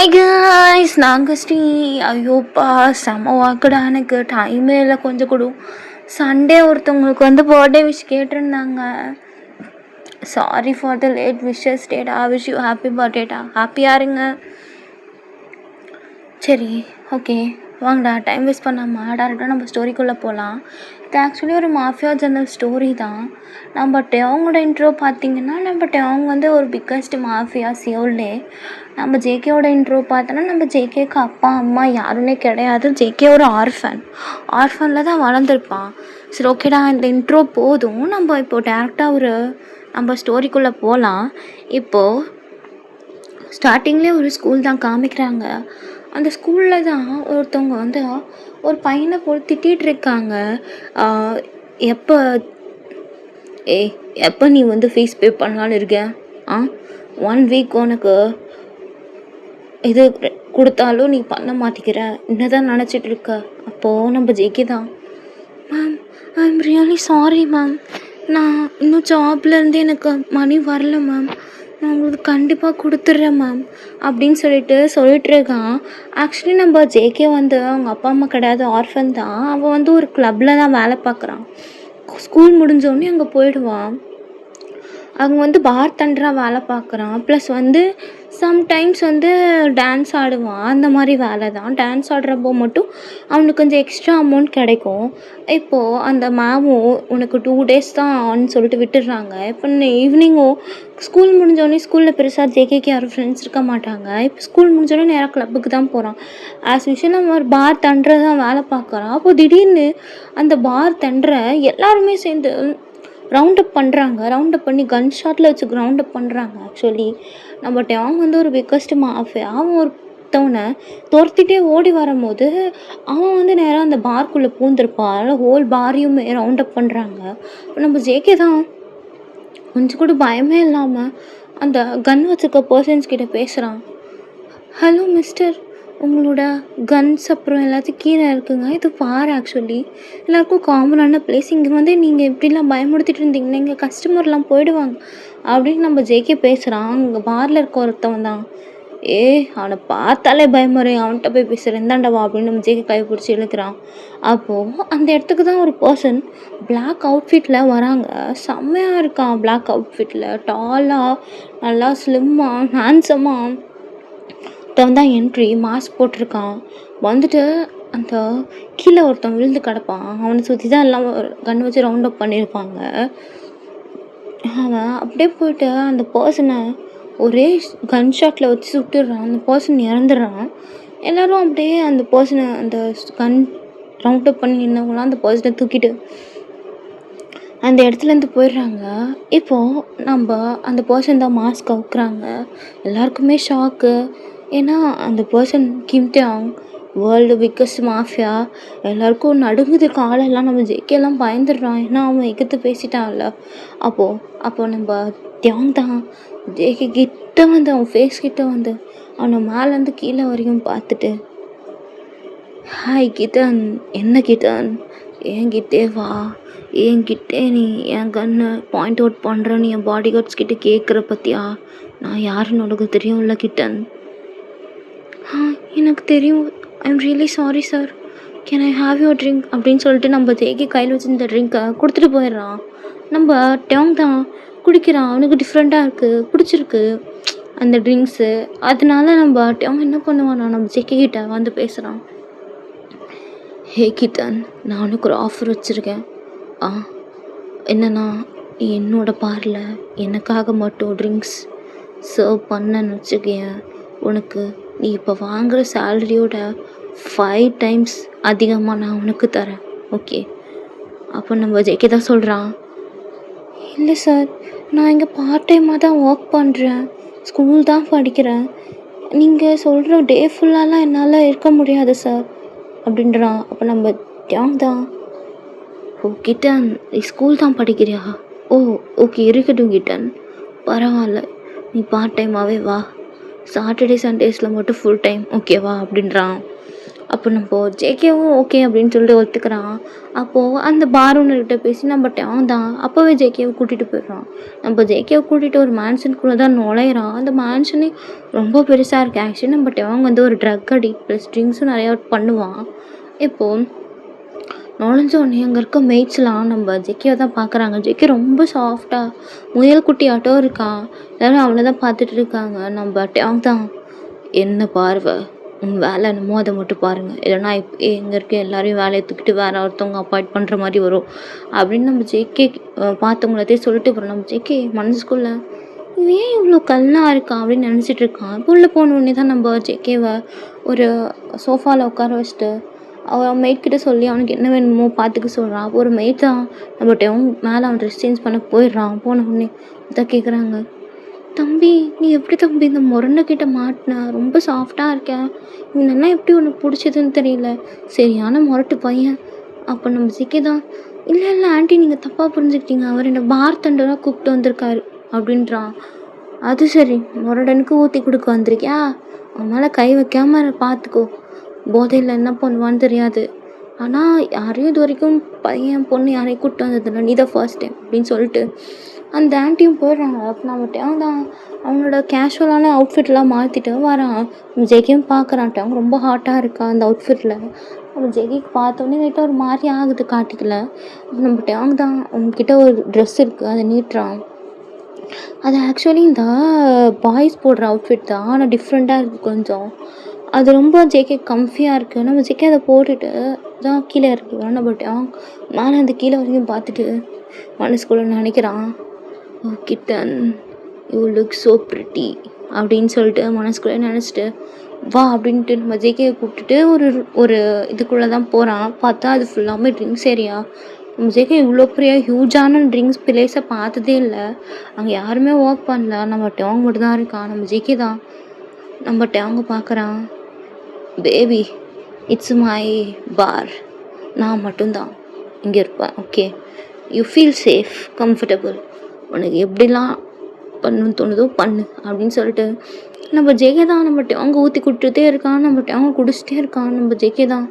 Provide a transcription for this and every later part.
Hi guys, நாங்கள் ஸ்ரீ. ஐயோப்பா செம வாக்குடா, எனக்கு டைமே இல்லை கொஞ்சம் கூட. சண்டே ஒருத்தவங்களுக்கு பர்த்டே விஷ் கேட்டிருந்தாங்க. Sorry for the late wishes டேடா. விஷ் யூ ஹாப்பி பர்த்டேடா. ஹாப்பியாக இருங்க. சரி, ஓகே, வாங்கடா, டைம் வேஸ்ட் பண்ணாமல் டேரெக்டாக நம்ம ஸ்டோரிக்குள்ளே போகலாம். இது ஆக்சுவலி ஒரு மாஃபியா ஜெர்னல் ஸ்டோரி தான். நம்ம டெயோங்கோட இன்ட்ரோ பார்த்திங்கன்னா, நம்ம டெயோங் ஒரு பிக்கஸ்ட் மாஃபியா சியோல்லே. நம்ம ஜேகேவோட இன்ட்ரோ பார்த்தோன்னா, நம்ம ஜேகேக்கு அப்பா அம்மா யாருன்னே கிடையாது. ஜேகே ஒரு ஆர்ஃபனில் தான் வளர்ந்துருப்பான். சரி, ஓகேடா, இந்த இன்ட்ரோ போதும். நம்ம இப்போது டேரெக்டாக நம்ம ஸ்டோரிக்குள்ளே போகலாம். இப்போது ஸ்டார்டிங்லேயே ஒரு ஸ்கூல் தான் காமிக்கிறாங்க. அந்த ஸ்கூலில் தான் ஒருத்தவங்க ஒரு பையனை போட்டு திட்டிகிட்ருக்காங்க. எப்போ எப்போ நீ ஃபீஸ் பே பண்ணலான்னு இருக்க? 1 வீக் உனக்கு இது கொடுத்தாலும் நீ பண்ண மாட்டேங்கிற, என்னதான் நினச்சிட்டு இருக்க? அப்போது நம்ம ஜேகே தான், ma'am I am really sorry ma'am, நான் இன்னும் ஜாப்லேருந்து எனக்கு மணி வரல மேம், நான் உங்களுக்கு கண்டிப்பாக கொடுத்துட்றேன் மேம் அப்படின்னு சொல்லிட்டுருக்கான். ஆக்சுவலி நம்ம ஜேகே அவங்க அப்பா அம்மா கிடையாது, ஆர்ஃபன் தான். அவன் ஒரு கிளப்பில் தான் வேலை பார்க்குறான். ஸ்கூல் முடிஞ்சோடனே அங்கே போயிடுவான். அவங்க பார் தண்டராக வேலை பார்க்குறான். ப்ளஸ் சம்டைம்ஸ் டான்ஸ் ஆடுவான். அந்த மாதிரி வேலை தான். டான்ஸ் ஆடுறப்போ மட்டும் அவனுக்கு கொஞ்சம் எக்ஸ்ட்ரா அமௌண்ட் கிடைக்கும். இப்போது அந்த மேமும் உனக்கு 2 days தான் சொல்லிட்டு விட்டுடுறாங்க. இப்போ ஈவினிங்கும் ஸ்கூல் முடிஞ்சோடனே, ஸ்கூலில் பெருசாக ஜேகேக்கு யாரும் ஃப்ரெண்ட்ஸ் இருக்க மாட்டாங்க. இப்போ ஸ்கூல் முடிஞ்சோடனே நேராக கிளப்புக்கு தான் போகிறான். ஆஸ் யூஷுவல் நம்ம ஒரு பார் தண்டரை தான் வேலை பார்க்குறான். அப்போது திடீர்னு அந்த பார் தண்டரை எல்லாருமே சேர்ந்து ரவுண்ட் அப் பண்ணுறாங்க. ரவுண்ட் அப் பண்ணி கன் ஷாட்டில் வச்சு ரவுண்ட் அப் பண்ணுறாங்க. ஆக்சுவலி நம்ம டேங் ஒரு பிக்கஸ்ட் மாஃபியா. அவன் ஒருத்தவனை துரத்திட்டே ஓடி வரும்போது அவன் நேராக அந்த பார்க்குள்ளே பூந்துருப்பான். அதனால் ஹோல் பாரையுமே ரவுண்ட் அப் பண்ணுறாங்க. நம்ம ஜேகே தான் கொஞ்சம் கூட பயமே இல்லாமல் அந்த கன் வச்சுருக்க பர்சன்ஸ் கிட்ட பேசுகிறான். ஹலோ மிஸ்டர், உங்களோட கன்ஸ் அப்புறம் எல்லாத்தையும் கீழே இருக்குங்க. இது பார். ஆக்சுவலி எல்லாருக்கும் காமனான பிளேஸ். இங்கே நீங்கள் எப்படிலாம் பயமுடுத்திட்டு இருந்தீங்கன்னா இங்கே கஸ்டமர்லாம் போயிடுவாங்க அப்படின்னு நம்ம ஜேகே பேசுகிறான். அங்கே பாரில் இருக்க ஒருத்தவன் தான், அவனை பார்த்தாலே பயமுறை, அவன்கிட்ட போய் பேசுகிறேன், இந்தாண்டவா அப்படின்னு நம்ம ஜேகே கை பிடிச்சி இழுக்கிறான். அப்போது அந்த இடத்துக்கு தான் ஒரு பர்சன் பிளாக் அவுட்ஃபிட்டில் வராங்க. செம்மையாக இருக்கான் பிளாக் அவுட்ஃபிட்டில். டாலாக, நல்லா ஸ்லிம்மாக, ஹேண்ட்ஸமாக தான் என்ட்ரி. மாஸ்க் போட்டிருக்கான். அந்த கீழே ஒருத்தன் விழுந்து கிடப்பான். அவனை சுற்றி தான் எல்லாம் கன் வச்சு ரவுண்ட் அப் பண்ணியிருப்பாங்க. அவன் அப்படியே போயிட்டு அந்த பர்சனை ஒரே கன் ஷாட்டில் வச்சு சுட்டுடுறான். அந்த பர்சன் இறந்துடுறான். எல்லோரும் அப்படியே அந்த பர்சனை, அந்த கன் ரவுண்ட் அப் பண்ணி நின்றவங்களாம் அந்த பர்சனை தூக்கிட்டு அந்த இடத்துலேருந்து போயிடுறாங்க. இப்போது நம்ம அந்த பர்சன் தான் மாஸ்க் அவுக்குறாங்க. எல்லாருக்குமே ஷாக்கு. ஏன்னா அந்த பர்சன் கிம் டேயோங், வேர்ல்டு பிக்கஸ்ட் மாஃபியா. எல்லாருக்கும் நடுங்குது காலெல்லாம். நம்ம ஜேகேலாம் பயந்துடுறான். ஏன்னா அவன் எகித்து பேசிட்டான்ல. அப்போது நம்ம டேயோங் தான் ஜேகே கிட்ட அவன் ஃபேஸ் கிட்ட அவனை மேலேருந்து கீழே வரைக்கும் பார்த்துட்டு, ஹாய் கிட்டன், என்ன கிட்டன், என்கிட்டே வா, என்கிட்டே நீ என் கண்ணை பாயிண்ட் அவுட் பண்ணுறேன்னு என் பாடி கார்ட்ஸ் கிட்டே கேட்குற பற்றியா? நான் யாருன்னு உனக்கு தெரியும்ல கிட்டன்? எனக்கு தெரியும். I am really sorry sir, can I have your drink அப்படின்னு சொல்லிட்டு நம்ம ஜேகே கையில் வச்சு இந்த ட்ரிங்க்கை கொடுத்துட்டு போயிடுறான். நம்ம டேங் தான் குடிக்கிறான். அவனுக்கு டிஃப்ரெண்ட்டாக இருக்குது, பிடிச்சிருக்கு அந்த ட்ரிங்க்ஸு. அதனால நம்ம டேங் என்ன பண்ணுவானா, நம்ம ஜேகே கிட்ட பேசுகிறான். ஹே கிட்டன், நான் உனக்கு ஒரு ஆஃபர் வச்சுருக்கேன். என்னன்னா, என்னோட பாரில் எனக்காக மட்டும் ட்ரிங்க்ஸ் சர்வ் பண்ணன்னு வச்சுக்கேன், உனக்கு நீ இப்போ வாங்குகிற சேலரியோட 5 times அதிகமாக நான் உனக்கு தரேன், ஓகே? அப்போ நம்ம ஜேகே தான் சொல்கிறான், இல்லை சார், நான் இங்கே பார்ட் டைமாக தான் ஒர்க் பண்ணுறேன், ஸ்கூல் தான் படிக்கிறேன், நீங்கள் சொல்கிற டே ஃபுல்லாலாம் என்னால் இருக்க முடியாது சார் அப்படின்றான். அப்போ நம்ம டேங் தான், கிட்டன் நீ ஸ்கூல் தான் படிக்கிறியா? ஓகே, இருக்கட்டும் கிட்டன், பரவாயில்ல, நீ பார்ட் டைமாகவே வா, சாட்டர்டே சண்டேஸில் மட்டும் ஃபுல் டைம், ஓகேவா அப்படின்றான். அப்போ நம்ம ஜேகேவும் ஓகே அப்படின்னு சொல்லிட்டு ஒத்துக்கிறான். அப்போது அந்த பார் ஓனர்கிட்ட பேசி நம்ம டேங் தான் அப்போவே ஜேகேவை கூட்டிகிட்டு போயிடுறான். நம்ம ஜேகேவை கூட்டிகிட்டு ஒரு மேன்ஷனுக்குள்ளே தான் நுழையிறான். அந்த மேன்ஷனே ரொம்ப பெருசாக இருக்குது. ஆக்சுவலி நம்ம டேங் வந்து ஒரு ட்ரக் அடிக்ட் ப்ளஸ் ட்ரிங்க்ஸும் நிறையா பண்ணுவான். இப்போது நுழைஞ்ச உடனே அங்கே இருக்க மெய்ட்ஸ்லாம் நம்ம ஜெக்கியை தான் பார்க்குறாங்க. ஜெக்கி ரொம்ப சாஃப்டாக முயல் குட்டி ஆட்டம் இருக்கான். எல்லாரும் அவனை தான் பார்த்துட்டு இருக்காங்க. நம்ம டேங் தான் என்ன பார்வை, உன் வேலை என்னமோ அதை மட்டும் பாருங்கள், இல்லைனா இங்கே இருக்க எல்லாரையும் வேலையை தூக்கிட்டு வேற ஒருத்தவங்க அப்பாயிண்ட் பண்ணுற மாதிரி வரும் அப்படின்னு நம்ம ஜேகே பார்த்தவங்களதே சொல்லிட்டு போகிறோம். நம்ம ஜேகே மனசுக்குள்ளே இவன் ஏன் இவ்வளோ கல்லாக இருக்கான் அப்படின்னு நினச்சிட்டு இருக்கான். இப்போ உள்ளே போனோடனே தான் நம்ம ஜேகேவை ஒரு சோஃபாவில் உட்கார வச்சுட்டு அவன் மெய்ட்கிட்ட சொல்லி அவனுக்கு என்ன வேணுமோ பார்த்துக்க சொல்கிறான். அப்போ ஒரு மெய்ட் தான் நம்மகிட்ட மேலே அவன் ட்ரெஸ் சேஞ்ச் பண்ண போயிடுறான். போன உடனே இதான் கேட்குறாங்க, தம்பி நீ எப்படி தம்பி இந்த முரண்டைக்கிட்ட மாட்டின, ரொம்ப சாஃப்டாக இருக்கேன், இவனெல்லாம் எப்படி உனக்கு பிடிச்சதுன்னு தெரியல, சரியான முரட்டு பையன். அப்போ நம்ம ஜிக்கே தான் இல்லை இல்லை ஆண்டி நீங்கள் தப்பாக புரிஞ்சுக்கிட்டீங்க, அவர் என்னை பார் தண்டராக கூப்பிட்டு வந்திருக்காரு அப்படின்றான். அது சரி, முரடனுக்கு ஊற்றி கொடுக்க வந்திருக்கியா, அவன் மேலே கை வைக்காம பார்த்துக்கோ, போதையில் என்ன பண்ணுவான்னு தெரியாது. ஆனால் யாரையும் இது வரைக்கும் பையன் பொண்ணு யாரையும் கூப்பிட்டு வந்ததில்லை, நீ தான் ஃபர்ஸ்ட் டைம் அப்படின்னு சொல்லிட்டு அந்த ஆண்டியும் போயிடுறாங்க. அப்போ நம்மகிட்ட தான் அவனோட கேஷுவலான அவுட்ஃபிட்லாம் மாற்றிட்டு வரான். ஜெகியும் பார்க்குறான்ட்டு அவங்க ரொம்ப ஹாட்டாக இருக்கா அந்த அவுட்ஃபிட்டில். அவன் ஜெகிக்கு பார்த்தோன்னே லைட்டாக ஒரு மாதிரி ஆகுது காட்டிக்கல. நம்மகிட்ட அவங்க தான் அவங்கக்கிட்ட ஒரு ட்ரெஸ் இருக்குது அதை நீட்டுறான். அது ஆக்சுவலி இந்த பாய்ஸ் போடுற அவுட்ஃபிட் தான், ஆனால் டிஃப்ரெண்ட்டாக இருக்குது கொஞ்சம். அது ரொம்ப ஜேகே கம்ஃபியாக இருக்குது. நம்ம ஜேகே அதை போட்டுட்டு தான் கீழே இறக்கிடுவோம். நம்ம மேலே அந்த கீழே வரைக்கும் பார்த்துட்டு மனசுக்குள்ளே நினைக்கிறான், oh kitten you look so pretty அப்படின்னு சொல்லிட்டு மனசுக்குள்ளே நினச்சிட்டு வா அப்படின்ட்டு நம்ம ஜேகேயை கூப்பிட்டுட்டு ஒரு இதுக்குள்ளே தான் போகிறான். பார்த்தா அது ஃபுல்லாமே ட்ரிங்க்ஸ் ஏரியா. நம்ம ஜேகே இவ்வளோ பெரிய ஹியூஜான ட்ரிங்க்ஸ் பிளேஸை பார்த்ததே இல்லை. அங்கே யாருமே ஒர்க் பண்ணல, நம்ம டேங் மட்டும் தான் இருக்கான். நம்ம ஜேகே தான் நம்ம டேங்கை பார்க்குறான். பேபி இட்ஸ் மை பார், நான் மட்டும்தான் இங்கே இருப்பேன், okay, you feel safe comfortable, உனக்கு எப்படிலாம் பண்ணணும்னு தோணுதோ பண்ணு அப்படின்னு சொல்லிட்டு நம்ம ஜேகே தான் நம்ம டேங்க ஊற்றி கொடுத்துட்டே இருக்கான். நம்ம டேங்க குடிச்சிட்டே இருக்கான். நம்ம ஜேகே தான்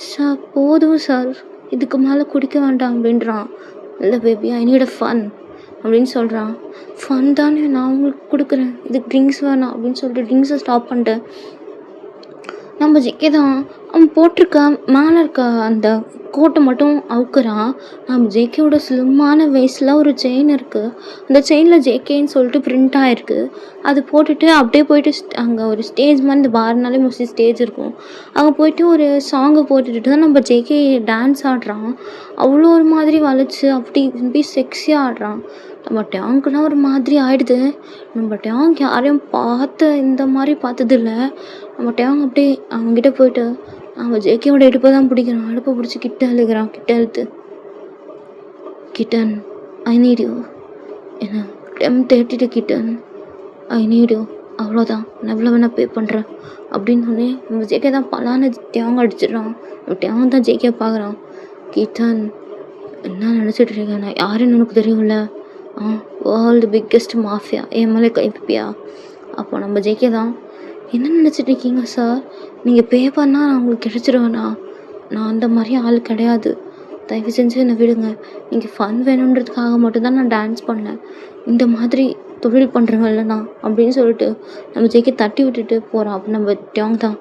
சார் போதும் சார், இதுக்கு மேலே குடிக்க வேண்டாம் அப்படின்றான். இல்லை baby I need a fun அப்படின்னு சொல்கிறான். ஃபன் தானே நான் உங்களுக்கு கொடுக்குறேன், இதுக்கு ட்ரிங்க்ஸ் வேணாம் அப்படின்னு சொல்லிட்டு ட்ரிங்க்ஸை ஸ்டாப் பண்ணிட்டேன். நம்ம ஜேகே தான் அவன் போட்டிருக்க மேலே இருக்க அந்த கோட்டை மட்டும் அவுக்குறான். நம்ம ஜேகேவோட ஸ்லிம்மான வயசில் ஒரு செயின் இருக்குது. அந்த செயினில் ஜேகேன்னு சொல்லிட்டு பிரிண்ட் ஆகிருக்கு. அது போட்டுட்டு அப்படியே போயிட்டு அங்கே ஒரு ஸ்டேஜ் மாதிரி, இந்த பார்னாலே மோஸ்ட்லி ஸ்டேஜ் இருக்கும், அங்கே போயிட்டு ஒரு சாங்கை போட்டுட்டு தான் நம்ம ஜேகே டான்ஸ் ஆடுறான். அவ்வளோ ஒரு மாதிரி வளைச்சு அப்படி செக்ஸியாக ஆடுறான். நம்ம டேங்குலாம் ஒரு மாதிரி ஆகிடுது. நம்ம டேங்க் யாரையும் இந்த மாதிரி பார்த்ததில்ல. நம்ம டேங் அப்படியே அவங்ககிட்ட போயிட்டு அவன் ஜேகேவோட இடுப்பை தான் பிடிக்கிறான். அடுப்பை பிடிச்சி கிட்ட அழுகிறான். கிட்ட அழுத்து, கிட்டன் ஐ நீட் யூ, என்ன தேட்டிட்டு கிட்டன் ஐ நீட் யூ, அவ்வளோதான், நான் எவ்வளோ வேணால் பே பண்ணுறேன் அப்படின்னு சொன்னே நம்ம ஜேகே தான் பலான டேங் அடிச்சிடுறான். டேங் தான் ஜேகே பார்க்குறான். கிட்டன் என்ன நினச்சிட்டு இருக்கேன், நான் யாருன்னு உனக்கு தெரியும்ல, வேர்ல்டு பிக்கெஸ்ட் மாஃபியா, என் மேலே கைப்பியா. அப்போ நம்ம ஜேகே தான் என்ன நினச்சிட்டு இருக்கீங்க சார், நீங்கள் பே பண்ணால் நான் உங்களுக்கு கிடச்சிருவேண்ணா, நான் அந்த மாதிரி ஆள் கிடையாது, தயவு செஞ்சு என்னை விடுங்க, நீங்கள் ஃபன் வேணுன்றதுக்காக மட்டும்தான் நான் டான்ஸ் பண்ணேன், இந்த மாதிரி தொழில் பண்ணுறவங்கல்லண்ணா அப்படின்னு சொல்லிட்டு நம்ம ஜேகே தட்டி விட்டுட்டு போகிறான். அப்போ நம்ம டேங் தான்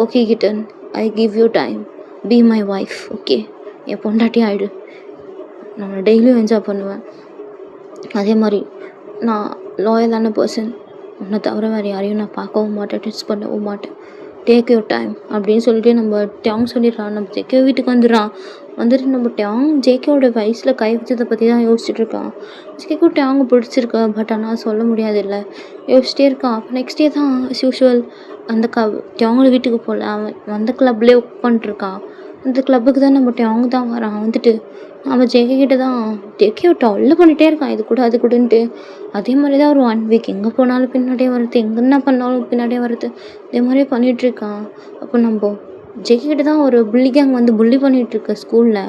okay kitten I give you time, be my wife, okay என் பொண்டாட்டி ஆகிடு, நான் டெய்லியும் என்ஜாய் பண்ணுவேன், அதே மாதிரி நான் லாயலான பர்சன், உன்னை தவிர வேறு யாரையும் நான் பார்க்கவும் மாட்டேன், டச் பண்ணவும் மாட்டேன், டேக் யூர் டைம் அப்படின்னு சொல்லிட்டு நம்ம டேங் சொல்லிடுறான். நம்ம ஜேகே வீட்டுக்கு வந்துட்டு நம்ம டேங் ஜேகேவோட வயசில் கை வச்சதை பற்றி தான் யோசிச்சுட்டு இருக்கான். ஜேகேக்கு டேங் பிடிச்சிருக்கா, பட் ஆனால் சொல்ல முடியாது இல்லை, யோசிச்சிட்டே இருக்கான். அப்போ நெக்ஸ்ட் டே தான் யூஷுவல் அந்த டேங்கோட வீட்டுக்கு போகல, அவன் அந்த கிளப்லேயே ஒர்க் பண்ணிட்டுருக்கான். அந்த கிளப்புக்கு தான் நம்ம டேங் தான் வரான். வந்துட்டு அவன் ஜேகே கிட்ட தான் ஜேகே டொல்ல பண்ணிகிட்டே இருக்கான், இது கூட அது கூடன்ட்டு. அதே மாதிரி தான் ஒரு 1 வீக் எங்கே போனாலும் பின்னாடியே வருது, எங்கே என்ன பண்ணாலும் பின்னாடியே வருது, இதே மாதிரியே பண்ணிகிட்ருக்கான். அப்போ நம்ம ஜேகே கிட்ட தான் ஒரு புள்ளி கேங் வந்து புள்ளி பண்ணிகிட்ருக்க ஸ்கூலில்.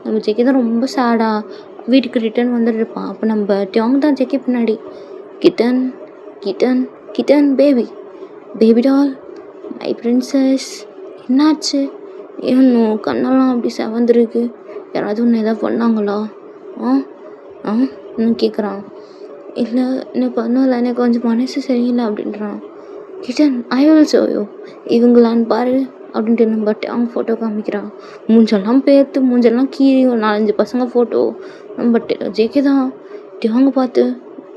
நம்ம ஜேகே தான் ரொம்ப சேடாக வீட்டுக்கு ரிட்டர்ன் வந்துட்டுருப்பான். அப்போ நம்ம டேங் தான் ஜேகே பின்னாடி kitten kitten kitten baby baby doll my princess என்னாச்சு? ஏன் கண்ணெல்லாம் அப்படி செவந்திருக்கு? யாராவது உன்னை எதாவது பண்ணாங்களா? ஆ ஆ ன்னு கேட்குறான். இல்லை எனக்கு பண்ணல, எனக்கு கொஞ்சம் மனசு சரியில்லை அப்படின்றான். Kitten I will show you, இவங்களான்னு பாரு அப்படின்ட்டு நம்ம அவங்க ஃபோட்டோ காமிக்கிறான். மூஞ்செல்லாம் பேர்த்து மூஞ்செல்லாம் கீறி ஒரு 4-5 பசங்க ஃபோட்டோ. நம்ம ஜேகே தான் அவங்க பார்த்து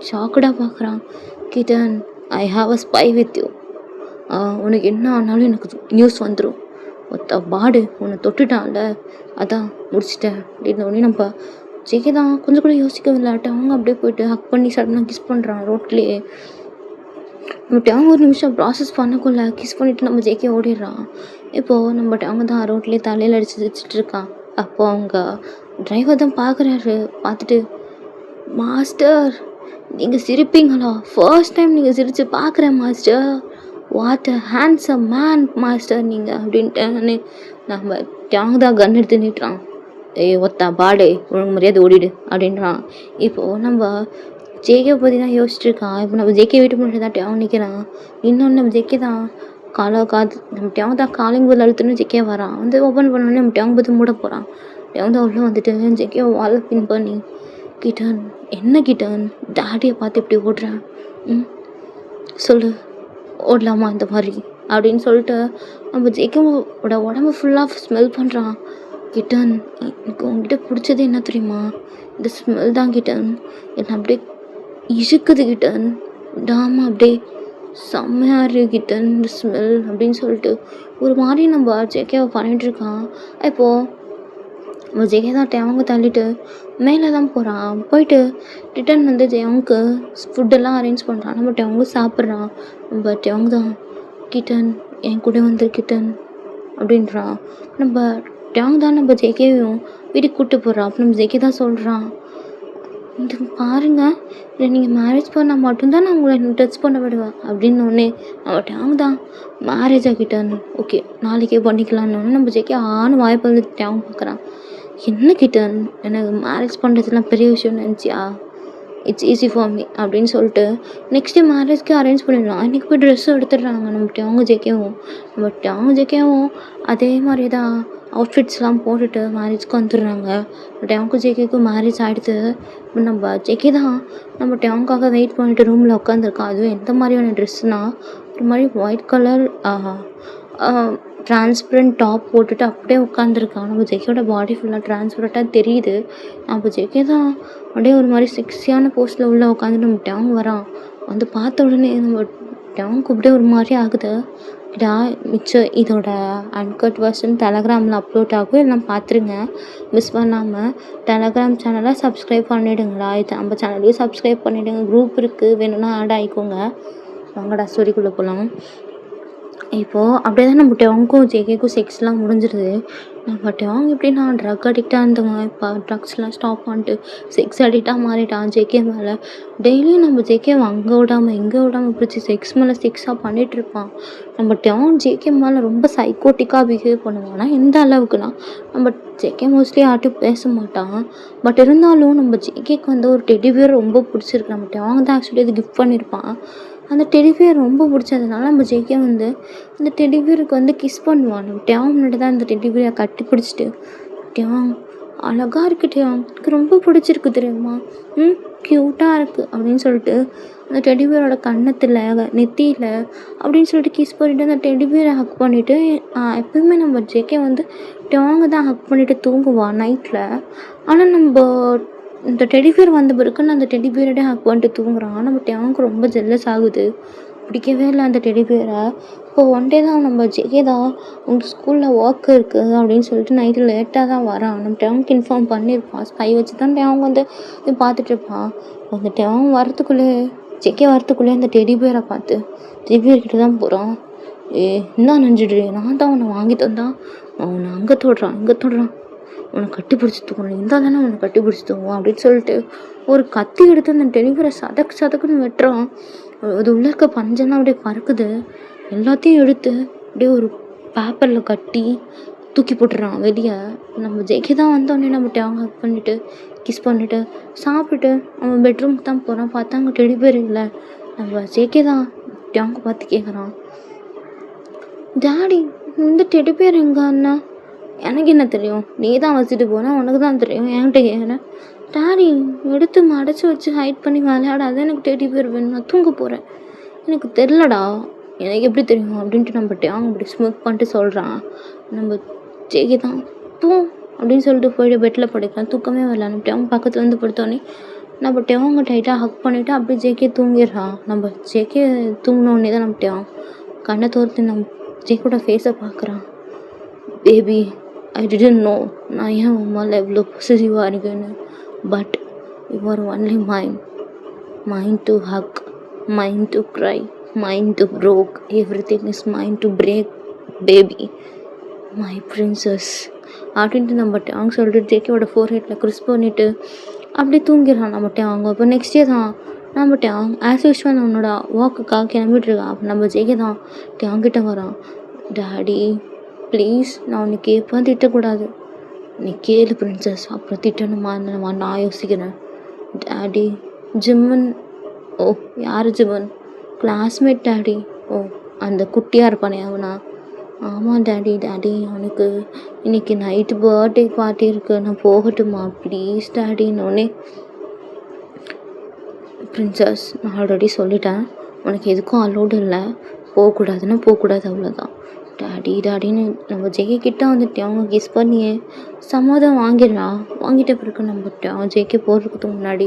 ஷாக்கடாக பார்க்குறான். Kitten I have a spy with you, உனக்கு என்ன ஆனாலும் எனக்கு நியூஸ் வந்துடும். ஒத்த பாடு உன்னை தொட்டுட்டான்ல, அதான் முடிச்சிட்டேன் அப்படின்ன உடனே நம்ம ஜேகே தான் கொஞ்சம் கூட யோசிக்கவில்லாட்ட அவங்க அப்படியே போயிட்டு ஹக் பண்ணி சடனாக கிஸ் பண்ணுறான் ரோட்லேயே. பட் அவங்க ஒரு நிமிஷம் ப்ராசஸ் பண்ணக்குள்ள கிஸ் பண்ணிவிட்டு நம்ம ஜேகே ஓடிடுறான். இப்போது நம்ம அவங்க தான் ரோட்லேயே தலையில் அடிச்சு வச்சுட்டு இருக்கான். அப்போது அவங்க டிரைவர் தான் பார்க்குறாரு. பார்த்துட்டு மாஸ்டர் நீங்கள் சிரிப்பீங்களா? ஃபர்ஸ்ட் டைம் நீங்கள் சிரித்து பார்க்குறேன் master, what a handsome man master நீங்கள் அப்படின்ட்டு நம்ம அவங்க தான் கன் எடுத்து நிட்டுறான். ஏய் ஒத்தா பாடு ஒழுங்கு மரியாதை ஓடிடு அப்படின்றான். இப்போது நம்ம ஜேகே பற்றி தான் யோசிச்சுருக்கான். இப்போ நம்ம ஜேகே வீட்டு முன்னாடி தான் டேவன் நிற்கிறான். இன்னொன்று நம்ம ஜேகே தான் நம்ம டேவன் தான் காலிங் போல் அழுத்துன்னு ஜேகே வரான். வந்து ஓப்பன் பண்ணோடனே நம்ம டேவன் பற்றி மூட போகிறான். டேவன் தான் உள்ளே வந்துட்டு ஜேகே வால் பின் பண்ணி கிட்டன் என்ன கிட்டன் டாடியை பார்த்து இப்படி ஓடுறேன், சொல்லு ஓடலாமா இந்த மாதிரி அப்படின்னு சொல்லிட்டு நம்ம ஜேகேவோட உடம்பு ஃபுல்லாக ஸ்மெல் பண்ணுறான். கிட்டன் எனக்கு உங்ககிட்ட பிடிச்சது என்ன தெரியுமா? இந்த ஸ்மெல் தான் கிட்டன், என்னை அப்படியே இழுக்குது கிட்டன், டாமா அப்படியே செம்மையாக இருக்கு கிட்டன் இந்த ஸ்மெல் அப்படின்னு சொல்லிட்டு ஒரு மாதிரி நம்ம ஜேகேவை பண்ணிகிட்ருக்கான். இப்போது நம்ம ஜேகே தான் டேவங்க தள்ளிட்டு மேலே தான் போகிறான். போயிட்டு ரிட்டன் வந்து ஜேவனுக்கு ஃபுட்டெல்லாம் அரேஞ்ச் பண்ணுறான். நம்ம டேவங்க சாப்பிட்றான். நம்ம டேவங்க தான் கிட்டன் என் கூட வந்து கிட்டன் அப்படின்றான். நம்ம டேவங்க தான் நம்ம ஜேகேவையும் வீட்டுக்கு கூப்பிட்டு போகிறான். அப்போ நம்ம ஜேகே தான் சொல்கிறான், இது பாருங்கள், இல்லை நீங்கள் மேரேஜ் பண்ணால் மட்டும்தான் நான் உங்களை டச் பண்ண விடுவேன் அப்படின்னோடனே நம்ம டேவங்க தான் மேரேஜ் ஆகிட்டான்னு ஓகே நாளைக்கே பண்ணிக்கலான்னு நம்ம ஜேகே வாய்ப்பு வந்து டேவங்க பார்க்குறான். என்ன கிட்டன் எனக்கு மேரேஜ் பண்ணுறதுலாம் பெரிய விஷயம் நினச்சியா? இட்ஸ் ஈஸி ஃபார் மீ அப்படின்னு சொல்லிட்டு நெக்ஸ்ட் டே மேரேஜ்க்கு அரேஞ்ச் பண்ணிடலாம். அன்றைக்கி போய் ட்ரெஸ்ஸும் எடுத்துடுறாங்க நம்ம ஜேகேவும் அதே மாதிரி தான் அவுட்ஃபிட்ஸ்லாம் போட்டுட்டு மேரேஜ்க்கு வந்துடுறாங்க. டேவங்க ஜேகேக்கும் மேரேஜ் ஆகிடுது. நம்ம ஜேகே தான் நம்ம டேவங்காக வெயிட் பண்ணிவிட்டு ரூமில் உட்காந்துருக்கான். அதுவும் எந்த மாதிரியான ட்ரெஸ்னால் ஒரு மாதிரி ஒயிட் கலர் டிரான்ஸ்பரண்ட் டாப் போட்டுட்டு அப்படியே உட்காந்துருக்கான். நம்ம ஜேகேயோட பாடி ஃபுல்லாக டிரான்ஸ்பரண்ட்டாக தெரியுது. நம்ம ஜேகே தான் அப்படியே ஒரு மாதிரி செக்ஸியான போஸ்ட்டில் உள்ளே உட்காந்துட்டு நம்ம டேவங்க வரான். வந்து பார்த்த உடனே நம்ம டேவங்க அப்படியே ஒரு மாதிரி ஆகுது. மிச்சம் இதோட அன்கட் வெர்ஷன் டெலகிராமில் அப்லோட் ஆகும், எல்லாம் பார்த்துருங்க மிஸ் பண்ணாமல். டெலகிராம் சேனலை சப்ஸ்கிரைப் பண்ணிவிடுங்களா, இது நம்ம சேனலையும் சப்ஸ்கிரைப் பண்ணிவிடுங்க. குரூப் இருக்குது, வேணும்னா ஆட் ஆகிக்கோங்க. வாங்கடா ஸ்டோரிக்குள்ளே போகலாம். இப்போது அப்படியே தான் நம்ம டேவங்க்கும் ஜேகேக்கும் செக்ஸ்லாம் முடிஞ்சிருது. நம்ம டேவங் எப்படின்னா ட்ரக் அடிக்டாக இருந்தவங்க இப்போ ட்ரக்ஸ்லாம் ஸ்டாப் பண்ணிட்டு செக்ஸ் அடிக்டாக மாறிட்டான் ஜேகே மேலே. டெய்லியும் நம்ம ஜேகேவை அங்கே விடாமல் இங்கே விடாமல் பிடிச்சி செக்ஸ் மேலே செக்ஸாக பண்ணிகிட்ருப்பான். நம்ம டேவங் ஜேகே மேலே ரொம்ப சைக்கோட்டிக்காக பிஹேவ் பண்ணுவான். ஆனால் எந்த அளவுக்குனா நம்ம ஜேகே மோஸ்ட்லி யார்ட்டும் பேச மாட்டான். பட் இருந்தாலும் நம்ம ஜேகேக்கு வந்து ஒரு டெடி பியர் ரொம்ப பிடிச்சிருக்கு. நம்ம டேவங் தான் ஆக்சுவலி அது கிஃப்ட் பண்ணியிருப்பான். அந்த டெடி பியர் ரொம்ப பிடிச்சதுனால நம்ம ஜேகே வந்து அந்த டெடி பியருக்கு வந்து கிஸ் பண்ணுவான். நம்ம டேவங் முன்னாடி தான் அந்த டெடி பியரை கட்டி பிடிச்சிட்டு டேவங் அழகாக இருக்குது டேவங், எனக்கு ரொம்ப பிடிச்சிருக்கு தெரியுமா, க்யூட்டாக இருக்குது அப்படின்னு சொல்லிட்டு அந்த டெடி பியரோட கன்னத்தில் நெத்தியில் அப்படின்னு சொல்லிட்டு கிஸ் பண்ணிவிட்டு அந்த டெடி பியரை ஹக் பண்ணிவிட்டு எப்போயுமே நம்ம ஜேகே வந்து டேவங்க தான் ஹக் பண்ணிவிட்டு தூங்குவான் நைட்டில். ஆனால் நம்ம இந்த டெடி பியர் வந்த பிறகுன்னு அந்த டெடி பியரோட ஹக் பண்ணிட்டு தூங்குறான். நம்ம டேவங்க்கு ரொம்ப ஜெல்லஸ் ஆகுது, பிடிக்கவே இல்லை அந்த டெடி பியரை. இப்போ ஒன் டே தான் நம்ம ஜேகே தான் உங்கள் ஸ்கூலில் ஒர்க் இருக்குது அப்படின்னு சொல்லிட்டு நைட்டு லேட்டாக தான் வரான். நம்ம டேவங்க்கு இன்ஃபார்ம் பண்ணியிருப்பான். ஸ்பை வச்சு தான் டேவங்க வந்து பார்த்துட்ருப்பான். அந்த டேவங் வரத்துக்குள்ளே ஜேகே வரத்துக்குள்ளே அந்த டெடி பியரை பார்த்து டெடி பியர்கிட்ட தான் போகிறான். என்ன நினச்சிட்டு நான் தான் உன்னை வாங்கி தந்தான், அவனை அங்கே தொடுறான் இங்கே தொடுறான், உன்னை கட்டி பிடிச்சி தூக்கணும், இருந்தால் தானே உன்னை கட்டி பிடிச்சி தூங்குவான் அப்படின்னு சொல்லிட்டு ஒரு கத்தி எடுத்து அந்த டெலிவரை சதக்குன்னு வெட்டுறான். அது உள்ளே இருக்க பஞ்செல்லாம் அப்படியே பறக்குது. எல்லாத்தையும் எடுத்து அப்படியே ஒரு பேப்பரில் கட்டி தூக்கி போட்டுறான் வெளியே. நம்ம ஜேகே தான் வந்தோடனே நம்ம டேவங்க ஹக் பண்ணிவிட்டு கிஸ் பண்ணிவிட்டு சாப்பிட்டுட்டு அவன் பெட்ரூமுக்கு தான் போகிறான். பார்த்தா அங்கே டெடி பியர் இல்லை. நம்ம ஜேகே தான் டேவங்க பார்த்து கேட்குறான், டாடி இந்த டெடி பேர் எங்க அண்ணா? எனக்கு என்ன தெரியும்? நீ தான் வச்சுட்டு போனா உனக்கு தான் தெரியும். என்கிட்ட கேட்குறேன். டாடி எடுத்து மடைச்சி வச்சு ஹைட் பண்ணி விளையாடாத, எனக்கு டெடி பேர் வேணும், நான் தூங்க போகிறேன். எனக்கு தெரிலடா, எனக்கு எப்படி தெரியும் அப்படின்ட்டு நம்மகிட்ட அவன் அப்படி ஸ்மோக் பண்ணிட்டு சொல்கிறான். நம்ம ஜேகே தான் தூ அப்படின்னு சொல்லிட்டு போய்ட்டு பெட்டில் படுக்கிறான். தூக்கமே வரல. நம்ம அவன் பக்கத்தில் வந்து படுத்தோடனே நம்ம டெவங்க டைட்டாக ஹக் பண்ணிவிட்டு அப்படியே ஜேகே தூங்கிடுறான். நம்ம ஜேகே தூங்கினோடனே தான் நம்ம டெவன் கண்ணை தோர்த்து நம்ம ஜேக்கோட ஃபேஸை பார்க்குறான். பேபி, ஐ டிடன்ட் நோ நான் ஏன் உன் மேலே எவ்வளோ பொசிட்டிவாக இருக்கேன்னு. But you are only mind to hug, mind to cry, mind to broke, everything is mind to break baby, my princess அப்படின்ட்டு நம்மகிட்ட அவங்க சொல்லிட்டு ஜேகேவோட ஃபோர்ஹெட்டில் கிறிஸ் பண்ணிவிட்டு அப்படியே தூங்கிடுறான் நம்மகிட்ட அவங்க. அப்போ நெக்ஸ்ட் டே தான் நம்மகிட்ட அவங்க ஆஸ் யூஸ்வல் அவனோட வாக்குக்காக கிளம்பிட்டுருக்கான். அப்போ நம்ம ஜேகே தான் அவங்ககிட்ட வரான். டாடி ப்ளீஸ், நான் உன்னை கேட்பேன், திட்டக்கூடாது, நீ கேளு பிரின்சஸ், அப்புறம் திட்டணுமா நான் யோசிக்கிறேன். டாடி ஜிம்மன். ஓ யார் ஜிம்மன்? Classmate daddy. ஓ அந்த குட்டியாக இருப்பானே அவனா? ஆமாம் டாடி. அவனுக்கு இன்னைக்கு நைட்டு பர்த்டே பார்ட்டி இருக்குது, நான் போகட்டுமா ப்ளீஸ் டாடின்னொன்னே. பிரின்சஸ், நான் ஆல்ரெடி சொல்லிட்டேன், உனக்கு எதுக்கும் அலோடு இல்லை, போகக்கூடாதுன்னா போகக்கூடாது, அவ்வளோதான். டாடின்னு நம்ம ஜேகே கிட்ட வந்துட்டு அவங்க கிஸ் பண்ணியே சம்மதம் வாங்கிட்ட பிறகு நம்மகிட்ட அவன் ஜேகே போடுறதுக்கு முன்னாடி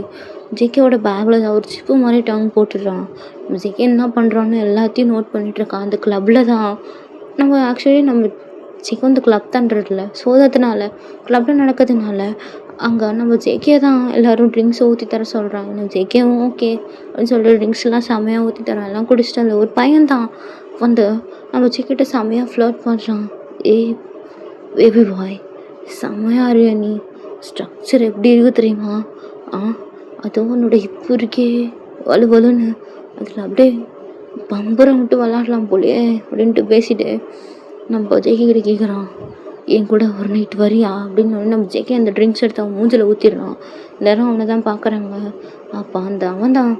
ஜேகேவோட பேக்கில் ஒரு சிப்பு மாதிரி டவுன் போட்டுடுறான். நம்ம ஜேகே என்ன பண்ணுறான்னு எல்லாத்தையும் நோட் பண்ணிகிட்ருக்கான். அந்த கிளப்பில் தான் நம்ம ஆக்சுவலி நம்ம ஜேகே வந்து கிளப் தான்றதில்ல, சோதத்தினால கிளப்பில் நடக்கிறதுனால அங்கே நம்ம ஜேகே தான் எல்லோரும் ட்ரிங்க்ஸ் ஊற்றி தர சொல்கிறாங்க. நம்ம ஜேகேவும் ஓகே அப்படின்னு சொல்லிட்டு ட்ரிங்க்ஸ்லாம் செம்மையாக ஊற்றி தரோம், எல்லாம் குடிச்சிட்டு அந்த ஒரு பையன் தான் வந்து நம்ம ஜேகிட்ட செம்மையாக ஃப்ளர்ட் பண்ணுறான். ஏய் பேபி பாய், செம்மையாக அறியா நீ, ஸ்ட்ரக்சர் எப்படி இருக்குது தெரியுமா? அதுவும் உன்னோட ஹிப்பு இருக்கே வலுன்னு, அதில் அப்படியே பம்பரை மட்டும் விளாட்லாம் போலையே அப்படின்ட்டு பேசிட்டு நம்ம ஜேகே கிட்ட கேட்குறான், என் கூட ஒரு நைட் வரியா அப்படின்னு. நம்ம ஜேகே அந்த ட்ரிங்க்ஸ் எடுத்து அவன் மூஞ்சில் ஊற்றிடுறான். எல்லாரும் அவனை தான் பார்க்குறாங்க. அப்போ அவன் தான்,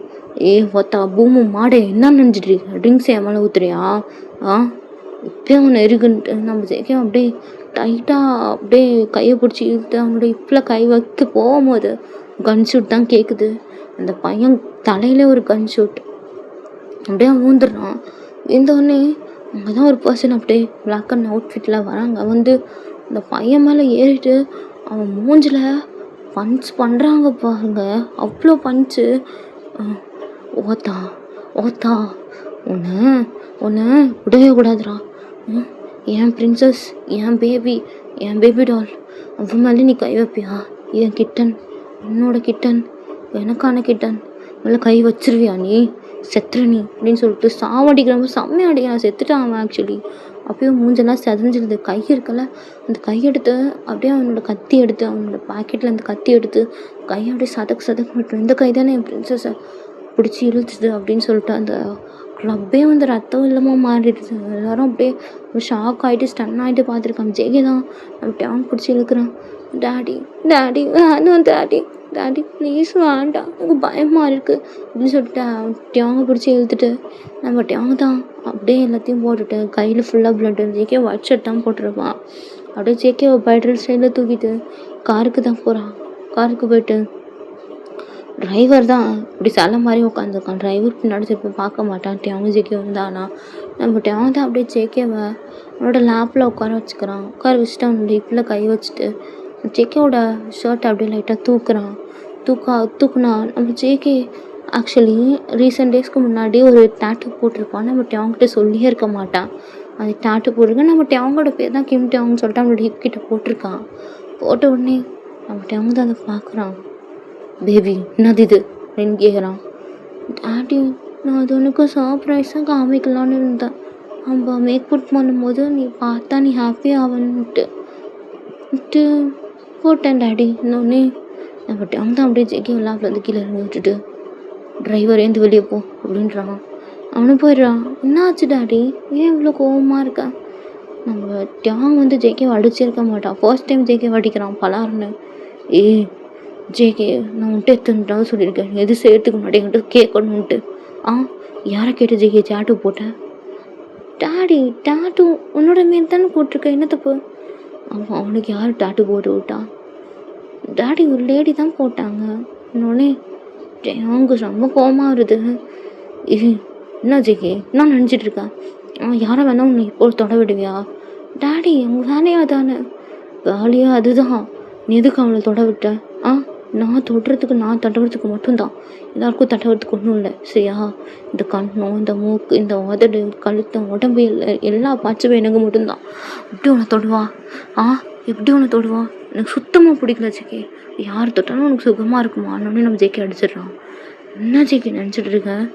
ஒத்தா பூமு மாடே என்ன நினச்சிட்டு ட்ரிங்க்ஸ் என் மேலே ஊற்றுறியா? இப்போயே அவனை இருக்குன்ட்டு நம்ம ஜேகே அப்படியே டைட்டாக அப்படியே கையை பிடிச்சி இழுத்து அவனோட இப்போல கை வைக்க போகும்போது கன் ஷூட் தான் கேட்குது. அந்த பையன் தலையிலே ஒரு கன் ஷூட் அப்படியே ஊந்துடுறான். விழுந்தோடனே அங்கே தான் ஒரு பர்சன் அப்படியே பிளாக் அண்ட் அவுட்ஃபிட்டில் வராங்க. வந்து அந்த பையன் மேலே ஏறிட்டு அவன் மூஞ்சில் பஞ்ச் பண்ணுறாங்க பாருங்க, அவ்வளோ பஞ்சு. ஓத்தா உன்னை விடவே கூடாதுடா, என் பிரின்சஸ், என் பேபி டால், அவன் மேலே நீ கை வைப்பியா? என் கிட்டன், என்னோட கிட்டன், எனக்கான கிட்டன் மேலே கை வச்சிருவியா நீ? செத்துற நீ அப்படின்னு சொல்லிட்டு சாவடிக்கிறவங்க செம்மையாக அடிக்கிறான். செத்துட்டான் அவன் ஆக்சுவலி. அப்பயும் மூஞ்செல்லாம் செதஞ்சிருது. கை இருக்கல, அந்த கையெடுத்து அப்படியே அவனோட கத்தி எடுத்து அவனோட பாக்கெட்டில் அந்த கத்தி எடுத்து கையை அப்படியே சதக்கு விட்டுரும். இந்த கை தானே என் பிரின்சஸை பிடிச்சி இழுத்துது அப்படின்னு சொல்லிட்டு அந்த கிளப்பே வந்து ரத்தம் இல்லாமல் மாறிடுது. எல்லோரும் அப்படியே ஷாக் ஆகிட்டு ஸ்டன் ஆகிட்டு பார்த்துருக்காங்க. ஜேகே தான் நம்ம டேவன் பிடிச்சி இழுக்கிறான். டாடி வேணும் டாடி ப்ளீஸ் வேண்டாம், எனக்கு பயமாக இருக்குது அப்படின்னு சொல்லிட்டு டேவங்க பிடிச்சி இழுத்துட்டு நம்ம டேவங்க தான் அப்படியே எல்லாத்தையும் போட்டுட்டு கையில் ஃபுல்லாக பிளட். ஜேகே ஒயிட் ஷர்ட் தான் போட்டிருப்பான். அப்படியே ஜேகே பைட்ரல் ஸ்டைலில் தூக்கிட்டு காருக்கு தான் போகிறான். காருக்கு போய்ட்டு டிரைவர் தான் இப்படி சில மாதிரி உட்காந்துருக்கான். டிரைவர் பின்னாடி திருப்பி பார்க்க மாட்டான். டேவங்க ஜேகே வந்தானா நம்ம டேவங்க தான் அப்படியே ஜேகேவை அவனோட லேப்பில் உட்கார வச்சுட்டு அவனோட இப்பில் கை வச்சுட்டு ஜேகேவோட ஷர்ட் அப்படியே லைட்டாக தூக்குனா நம்ம ஜேகே ஆக்சுவலி ரீசெண்ட் டேஸ்க்கு முன்னாடி ஒரு டேட்டு போட்டிருப்பான். நம்ம டேவங்கிட்ட சொல்லியே இருக்க மாட்டான். அது டேட்டு போட்டிருக்கேன். நம்ம டேவங்கோட பேர் தான் கிம் டேவங்னு சொல்லிட்டு அவனோட ஹிப் கிட்ட போட்டிருக்கான். போட்ட உடனே நம்ம டேவங்க தான் அதை பார்க்குறான். பேபி என்னது இது அப்படின்னு கேட்குறான். டாடி, நான் அது உனக்கு சர்ப்ரைஸாக காமிக்கலான்னு இருந்தேன், நம்ம மேக்கப் பண்ணும்போது நீ பார்த்தா நீ ஹாப்பி ஆகணுன்ட்டு போட்டேன் டாடி. இன்னொன்னே நம்ம டேவங்க தான் அப்படியே ஜேகே லேப்ல வந்து கீழே இறங்கி விட்டுட்டு டிரைவர் ஏந்து வெளியே போ அப்படின்றான். அவனும் போயிடுறான். என்னாச்சு டாடி, ஏன் இவ்வளோ கோவமாக இருக்க? நம்ம டேவங்க வந்து ஜேகேவை அடிச்சிருக்க மாட்டான். ஃபர்ஸ்ட் டைம் ஜேகேவை அடிக்கிறான் பலாருன்னு. ஜேகே, நான் உன்ட்டு எத்தனை சொல்லியிருக்கேன், எது செய்யறதுக்கு முன்னாடி என்கிட்ட கேட்கணுன்ட்டு. யாரை கேட்டு ஜேகே சேட்டு போட்டேன்? டாடி டாட்டு உன்னோட மாரி தானே போட்டிருக்க, என்ன தப்பு? அவனுக்கு யார் டாட்டு போட்டு விட்டா? டாடி ஒரு லேடி தான் போட்டாங்க. இன்னொன்னே அவங்க ரொம்ப கோவமாக வருது. இது என்ன ஜெகி என்ன நினச்சிட்டு இருக்கா? யாரை வேணா உன்னை இப்போ தொட விடுவியா? டாடி அவங்க வேலையா தானே? வேலையா அதுதான். நீ எதுக்கு அவளை தொட விட்ட? நான் தொடுறதுக்கு நான் தட்டுறதுக்கு மட்டும்தான், எல்லாருக்கும் தட்டுறதுக்கு ஒன்றும் இல்லை சரியா? இந்த கண்ணம், இந்த மூக்கு, இந்த உதடு, கழுத்து, உடம்பு எல்லா பாச்சுமே எனக்கு மட்டும்தான். எப்படி உன்னை தொடுவா? எப்படி உன்னை தொடுவா? எனக்கு சுத்தமாக பிடிக்கல ஜெகி. யார் தொட்டாலும் உனக்கு சுகமாக இருக்குமா? அண்ணனே நம்ம ஜெகி அடிச்சிடுறான். என்ன ஜெகி நினச்சிட்டு இருக்கேன்?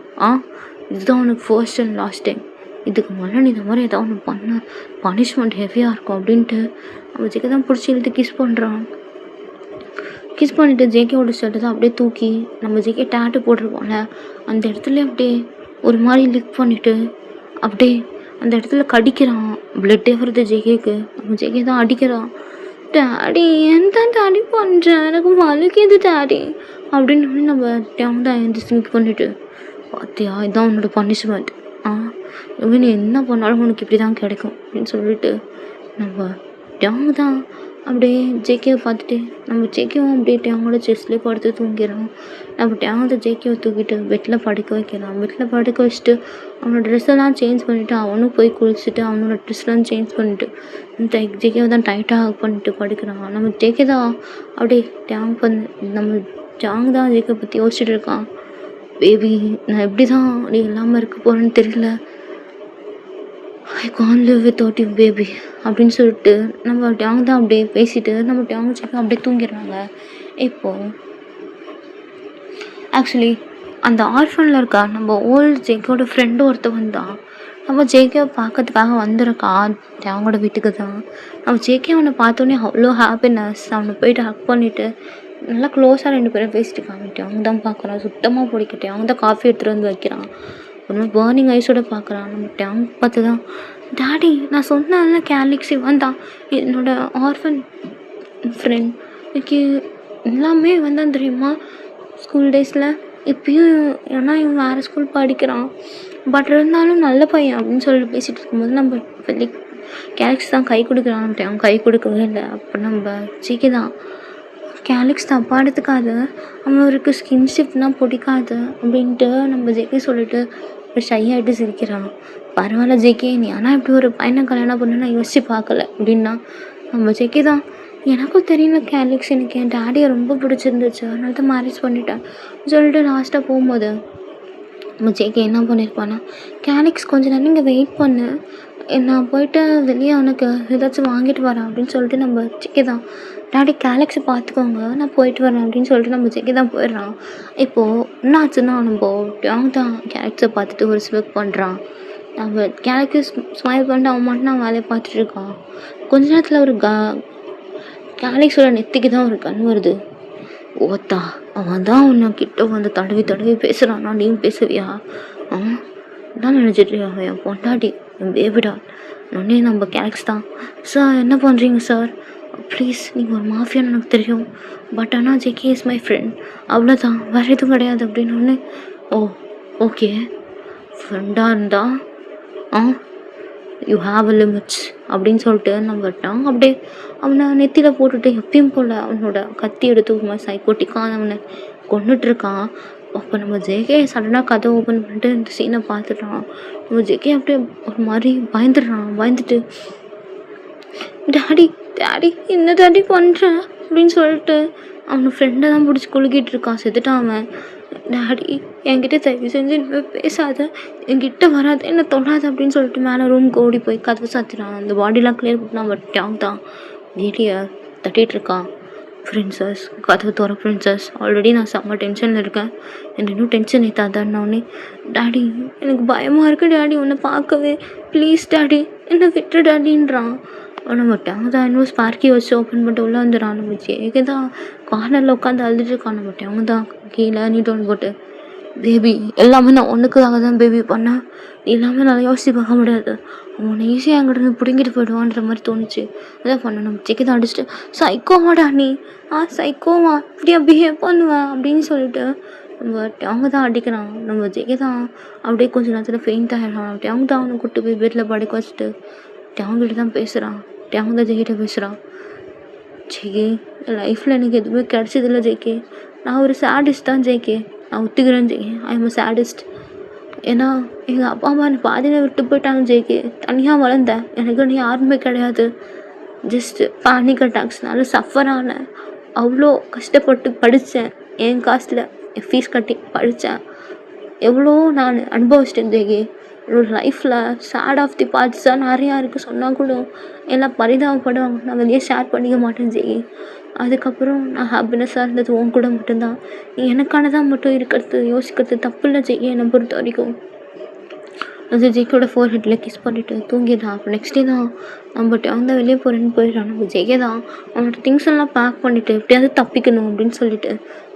இதுதான் உனக்கு ஃபர்ஸ்ட் அண்ட் லாஸ்ட் டைம். இதுக்கு மேலே நீ இந்த மாதிரி ஏதாவது ஒன்று பண்ண பனிஷ்மெண்ட் ஹெவியாக இருக்கும் அப்படின்ட்டு நம்ம ஜெகி தான் பிடிச்சி இழுத்து கிஸ் பண்ணுறான். கிஸ் பண்ணிவிட்டு ஜேகேவோட ஷர்ட்டை தான் அப்படியே தூக்கி நம்ம ஜேகே டேட்டு போட்டிருப்போம்ல அந்த இடத்துல அப்படியே ஒரு மாதிரி லிக் பண்ணிவிட்டு அப்படியே அந்த இடத்துல கடிக்கிறான். பிளட்டே வருது ஜேகேக்கு. நம்ம ஜேகே தான் அடிக்கிறான். டாடி என் தான் டாடி பண்ணுறேன், எனக்கு வலிக்குது டாடி அப்படின்னு நம்ம டேம் தான் எந்த சிங்க் பண்ணிவிட்டு, பார்த்தியா இதுதான் உன்னோட பனிஷ்மெண்ட், இவன் என்ன பண்ணாலும் உனக்கு இப்படி தான் கிடைக்கும் அப்படின்னு சொல்லிட்டு நம்ம டேம் தான் அப்படியே ஜேகேவை பார்த்துட்டு நம்ம ஜேகேவும் அப்படியே டேங்கோட செஸ்ட்லேயே படுத்து தூங்கிடுறான். நம்ம டேங்கோட ஜேகேவை தூக்கிட்டு பெட்டில் படுக்க வைக்கிறான். பெட்டில் படுக்க வச்சுட்டு அவனோட ட்ரெஸ்ஸெல்லாம் சேஞ்ச் பண்ணிவிட்டு அவனும் போய் குளிச்சுட்டு அவனோட ட்ரெஸ்லாம் சேஞ்ச் பண்ணிவிட்டு ஜேகேவை தான் டைட்டாக ஹக் பண்ணிட்டு படுக்கிறான். நம்ம ஜேகே தான் அப்படியே நம்ம டேங் தான் ஜேகே பற்றி யோசிச்சுட்டு இருக்கான். பேபி நான் எப்படி தான் நீ இல்லாமல் இருக்க போகிறேன்னு தெரியல, I can't live without you baby அப்படின்னு சொல்லிட்டு நம்ம டேங் தான் அப்படியே பேசிட்டு நம்ம டேங் ஜேகே அப்படியே தூங்கிடுறாங்க. இப்போது ஆக்சுவலி அந்த ஆர்ஃபனில் இருக்கா நம்ம ஓல்டு ஜேகேவோட ஃப்ரெண்டு ஒருத்தர் வந்தான். நம்ம ஜேகேவை பார்க்கறதுக்காக வந்திருக்கா டேங்கோட வீட்டுக்கு தான். நம்ம ஜேகே அவனை பார்த்தோன்னே அவ்வளோ ஹாப்பினஸ். அவனை போயிட்டு ஹக் பண்ணிவிட்டு நல்லா க்ளோஸாக 2 பேரும் பேசிட்டு இருக்காங்க. டேங் தான் பார்க்குறான், சுத்தமாக பிடிக்கட்டே. அவன் தான் காஃபி எடுத்துகிட்டு வந்து வைக்கிறான். ஒன்று பேர்னிங் ஐஸோட பார்க்குறான். நம்ம டேங் பார்த்து தான், டாடி நான் சொன்னேன்ல கேலிக்ஸி வந்தான் என்னோட ஆர்ஃபன் ஃப்ரெண்ட், எனக்கு எல்லாமே வந்தான் தெரியுமா ஸ்கூல் டேஸில். இப்பயும் ஏன்னா இவன் வேறு ஸ்கூல் படிக்கிறான், பட் இருந்தாலும் நல்ல பையன் அப்படின்னு சொல்லிட்டு பேசிகிட்டு இருக்கும்போது நம்ம லைக் கேலிக்ஸ் தான் கை கொடுக்குறான். நம்ம டேங் கை கொடுக்கவே இல்லை. அப்போ நம்ம ஜேகே தான், கேலிக்ஸ் தப்பாக எடுத்துக்காது, அவருக்கு ஸ்கின்ஷிப்னால் பிடிக்காது அப்படின்ட்டு நம்ம ஜேகே சொல்லிட்டு ஒரு ஷையாகிட்டு சிரிக்கிறான். பரவாயில்ல ஜேகே, நீ ஆனால் இப்படி ஒரு பையனை கல்யாணம் பண்ண நான் யோசிச்சு பார்க்கல அப்படின்னா நம்ம ஜேகே தான், எனக்கும் தெரியல கேலிக்ஸ், எனக்கு என் டாடியை ரொம்ப பிடிச்சிருந்துச்சு அதனால தான் மேரேஜ் பண்ணிட்டேன் சொல்லிட்டு லாஸ்ட்டாக போகும்போது நம்ம ஜேகே என்ன பண்ணியிருப்பான்னா, கேலிக்ஸ் கொஞ்சம் நேரம் இங்கே வெயிட் பண்ணு, நான் போயிட்டு வெளியே அவனுக்கு ஏதாச்சும் வாங்கிட்டு வரேன் அப்படின்னு சொல்லிட்டு நம்ம ஜேகே தான், டாடி கேலக்ஸை பார்த்துக்கோங்க நான் போயிட்டு வரேன் அப்படின்னு சொல்லிட்டு நம்ம ஜேகே தான் போயிடுறான். இப்போது என்னாச்சுன்னா நம்ம டேங் தான் கேலக்ஸை பார்த்துட்டு ஒரு ஸ்வெக் பண்ணுறான். நம்ம கேலக்ஸை ஸ்மைல் பண்ணிட்டு அவன் மட்டும் நான் வேலையை பார்த்துட்டு இருக்கான். கொஞ்ச நேரத்தில் ஒரு கேலக்ஸோட நெத்திக்கு தான் ஒரு கண் வருது. ஓத்தா அவன் தான் உன்னை கிட்ட வந்து தடவி தடவி பேசுகிறான்னா நீயும் பேசுவியா? தான் நினச்சிட்டு என் பொண்டாட்டி என் பேபிடா உடனே நம்ம கேலக்ஸ் தான், சார் என்ன பண்ணுறீங்க சார், ப்ளீஸ் நீங்கள் ஒரு மாஃபியான்னு எனக்கு தெரியும், பட் ஆனால் ஜேகே இஸ் மை ஃப்ரெண்ட் அவ்வளோதான், வேறு எதுவும் கிடையாது அப்படின்னு ஒன்று. ஓகே ஃப்ரெண்டாக இருந்தா யூ ஹாவ் அ லிமிட்ஸ் அப்படின்னு சொல்லிட்டு நம்ம விட்டான். அப்படியே அவனை நெத்தியில் போட்டுட்டு எப்பயும் போல் அவனோட கத்தி எடுத்து சைக்கோட்டிக்காக அவனை கொண்டுட்ருக்கான். அப்போ நம்ம ஜேகே சடனாக கதை ஓப்பன் பண்ணிட்டு இந்த சீனை பார்த்துட்டான். நம்ம ஜேகே அப்படியே ஒரு மாதிரி பயந்துட்டு டாடி டாடி என்ன டாடி பண்ணுறேன் அப்படின்னு சொல்லிட்டு அவனை ஃப்ரெண்டை தான் பிடிச்சி குலுக்கிட்டு இருக்கான். செத்துட்டான் அவன். டாடி என்கிட்ட தயவு செஞ்சு இனிமேல் பேசாத, என்கிட்ட வராது, என்னை தொடாது அப்படின்னு சொல்லிட்டு மேலே ரூமுக்கு ஓடி போய் கதவு சாத்தினான். அந்த பாடிலாம் கிளியர் பண்ணான். பட் டேங் தான் வீடியை தட்டிகிட்டு இருக்கான். பிரின்சஸ் கதவு தோற பிரின்சஸ், ஆல்ரெடி நான் செம்ம டென்ஷனில் இருக்கேன், எனக்கு இன்னும் டென்ஷன் ஏற்றாதான்னே. டாடி எனக்கு பயமாக இருக்குது டாடி உன்னை பார்க்கவே, ப்ளீஸ் டாடி என்னை விட்டு டாடின்றான். நம்ம டேங் தான் இன்னும் ஸ்பார்க்கி வச்சு ஓப்பன் பண்ணிட்டு உள்ளே வந்துடுறான். நம்ம ஜேகே தான் கார்னரில் உட்காந்து அழுதுட்டு இருக்கான். நம்ம டேங் தான் கீழே நீட்டோன்னு போட்டு, பேபி எல்லாமே நான் ஒன்றுக்காக தான் பேபி பண்ணேன், எல்லாமே நல்லா யோசிச்சு பார்க்க முடியாது, அவனை ஈஸியாக என்கிட்ட பிடுங்கிட்டு போயிடுவான்ற மாதிரி தோணுச்சு, அதான் பண்ணேன். நம்ம ஜேகே தான் அடிச்சுட்டு, சைக்கோவாடா நீ, சைக்கோவா இப்படியா பிஹேவ் பண்ணுவேன் அப்படின்னு சொல்லிட்டு அவங்க தான் அடிக்கிறான். நம்ம ஜெகே தான் அப்படியே கொஞ்ச நேரத்தில் ஃபெயிண்ட் ஆகிடுறான். அவங்க தான் அவனை கூப்பிட்டு போய் பெட்டில் படுக்க வச்சுட்டு அவங்ககிட்ட தான் பேசுகிறான். அவங்க தான் ஜெகிட்ட பேசுகிறான். ஜெகே, என் லைஃப்பில் எனக்கு எதுவுமே கிடச்சதில்ல ஜெகே. நான் ஒரு சேடிஸ்ட் தான் ஜெகே. நான் ஒத்துக்கிறேன் ஜெகே. I am sadist. ஏன்னா எங்கள் அப்பா அம்மா என்னை பாதியில் விட்டு போயிட்டாங்க ஜெகே. தனியாக வளர்ந்தேன். எனக்குன்னு யாருமே கிடையாது. ஜஸ்ட்டு பேனிக் அட்டாக்ஸ்னால சஃபர் ஆனேன். அவ்வளோ கஷ்டப்பட்டு படித்தேன். என் காசில் என் ஃபீஸ் கட்டி படித்தேன். எவ்வளோ நான் அனுபவிச்சிட்டேன் ஜெகே. என்னோட லைஃப்பில் சேட் ஆஃப் தி பார்ட்ஸ் தான் நிறையா இருக்குது. சொன்னால் கூட எல்லாம் பரிதாபப்படுவாங்க. நான் வெளியே ஷேர் பண்ணிக்க மாட்டேன் ஜெகே. அதுக்கப்புறம் நான் ஹாப்பினஸ்ஸாக இருந்தது உன் கூட மட்டும்தான். நீ எனக்கானதாக மட்டும் இருக்கிறது யோசிக்கிறது தப்பு இல்லை ஜெகே. என்னை பொறுத்த வரைக்கும் அது ஜெகேயோட ஃபோர்ஹெட்டில் கிஸ் பண்ணிவிட்டு தூங்கிடுறான். அப்போ நெக்ஸ்ட் டே தான் நம்ம தான் வெளியே போகிறேன்னு போயிடுறான். நம்ம ஜெகே தான் அவனோட திங்ஸ் எல்லாம் பேக் பண்ணிவிட்டு எப்படியாவது தப்பிக்கணும் அப்படின்னு சொல்லிட்டு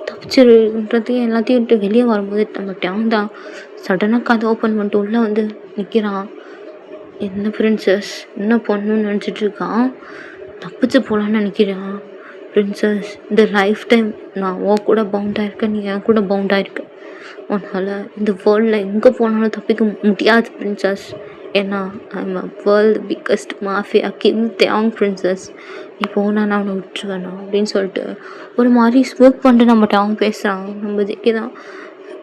தப்பிச்சிருன்றது எல்லாத்தையும் விட்டு வெளியே வரும்போது நம்ம தான் சடனாக கதை ஓப்பன் பண்ணிட்டு உள்ளே வந்து நிற்கிறான். என்ன பிரின்சஸ் என்ன பண்ணணும்னு நினச்சிட்ருக்கான். தப்பிச்சு போகலான்னு நினைக்கிறான். பிரின்சஸ், இந்த லைஃப் டைம் நான் கூட பவுண்டாக இருக்கேன், நீ என் கூட பவுண்டாக இருக்க. உன்னால் இந்த வேர்ல்டில் எங்கே போனாலும் தப்பிக்க முடியாது பிரின்சஸ். ஏன்னா I'm a world biggest mafia king thank princess. நீ போனால் நான் அவனை விட்டுருவேண்ணா அப்படின்னு சொல்லிட்டு ஒரு மாதிரி ஸ்மோக் பண்ணிட்டு நம்மகிட்ட அவங்க பேசுகிறான். நம்ம ஜெகே தான்,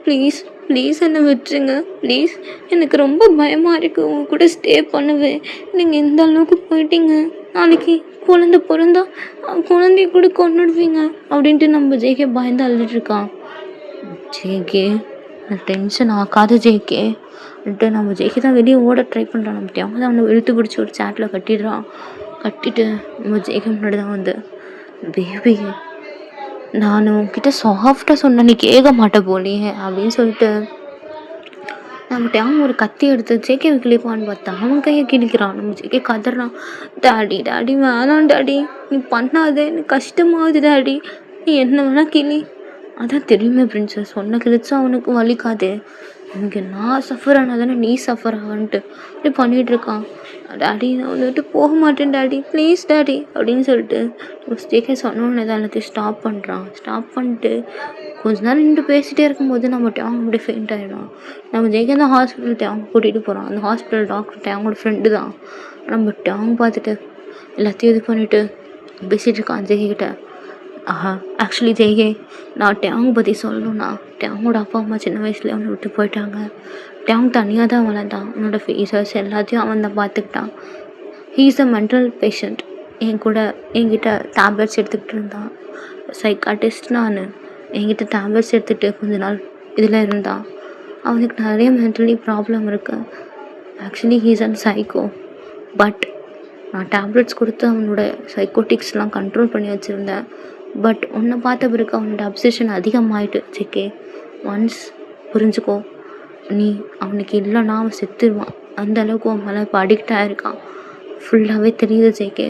ப்ளீஸ் ப்ளீஸ் என்னை விட்டுருங்க ப்ளீஸ். எனக்கு ரொம்ப பயமாக இருக்குது உங்க கூட ஸ்டே பண்ணுவேன். நீங்கள் இந்த அளவுக்கு போயிட்டீங்க. நாளைக்கு குழந்தை பிறந்தா குழந்தைய கூட கொண்டுடுவீங்க அப்படின்ட்டு நம்ம ஜெகே பயந்து அழுதுட்டுருக்கான். ஜேகே டென்ஷன் ஆகாத ஜேகே அப்படின்ட்டு நம்ம ஜெகே தான் வெளியே ஓட ட்ரை பண்ணுறான். நம்ம அவங்க தான் அவனை இழுத்து பிடிச்சி ஒரு சேட்டில் கட்டிடுறான். கட்டிட்டு நம்ம ஜெகே முன்னாடி தான் வந்து, பேபி நான் உன்கிட்ட சாஃப்டாக சொன்னேன், நீ கேட்க மாட்டேன் போலியே அப்படின்னு சொல்லிட்டு நம்மகிட்ட அவன் ஒரு கத்தி எடுத்து ஜேகே கிளிப்பான்னு பார்த்தா அவன் கையை கிழிக்கிறான். நம்ம ஜேகே கதறான், டாடி டாடி வேணாம் டாடி, நீ பண்ணாத, எனக்கு கஷ்டமாகுது டாடி, நீ என்ன வேணா கிளி. அதான் தெரியுமே பிரின்சஸ், சொன்ன கிழிச்சா அவனுக்கு வலிக்காது. இங்கே நான் சஃபர் ஆனால் தானே நீ சஃபர் ஆகன்ட்டு அப்படி பண்ணிகிட்ருக்கான். டாடி நான் வந்துட்டு போக மாட்டேன் டாடி, ப்ளீஸ் டாடி அப்படின்னு சொல்லிட்டு ஜேகே சொன்னோன்னு தான் எல்லாத்தையும் ஸ்டாப் பண்ணுறான். ஸ்டாப் பண்ணிட்டு கொஞ்ச நேரம் நின்று பேசிகிட்டே இருக்கும்போது நம்ம அவங்க அப்படியே ஃபெயிண்ட் ஆகிடும். நம்ம ஜேகே தான் ஹாஸ்பிட்டல் அவங்க கூட்டிகிட்டு போகிறான். அந்த ஹாஸ்பிட்டல் டாக்டர் அவங்களோட ஃப்ரெண்டு தான். நம்ம அவங்க பார்த்துட்டு எல்லாத்தையும் இது பண்ணிவிட்டு பேசிகிட்டு இருக்கான் ஜேகே கிட்ட. ஆக்சுவலி ஜெய்கே, நான் அவங்க பற்றி சொல்லணும்னா அவங்களோட அப்பா அம்மா சின்ன வயசில் அவனை விட்டு போயிட்டாங்க. அவங்க தனியாக தான் வளர்ந்தான். அவனோட ஃபீச்சர்ஸ் எல்லாத்தையும் அவன் தான் பார்த்துக்கிட்டான். He is a mental patient. என்கிட்ட டேப்லெட்ஸ் எடுத்துக்கிட்டு இருந்தான். சைக்காட்டிஸ்ட் நான். என்கிட்ட டேப்லெட்ஸ் எடுத்துகிட்டு கொஞ்ச நாள் இதில் இருந்தான். அவனுக்கு நிறைய மென்டலி ப்ராப்ளம் இருக்குது. Actually he is an psycho. But நான் டேப்லெட்ஸ் கொடுத்து அவனோட சைக்கோட்டிக்ஸ்லாம் கண்ட்ரோல் பண்ணி வச்சுருந்தேன். பட் உன்னை பார்த்த பிறகு அவனோட அப்சஷன் அதிகமாகிட்டு ஜேகே. ஒன்ஸ் புரிஞ்சுக்கோ, நீ அவனுக்கு இல்லைன்னா அவன் செத்துருவான். அந்த அளவுக்கு அவன் மேலே இப்போ அடிக்ட் ஆகிருக்கான். ஃபுல்லாகவே தெரியுது ஜேகே.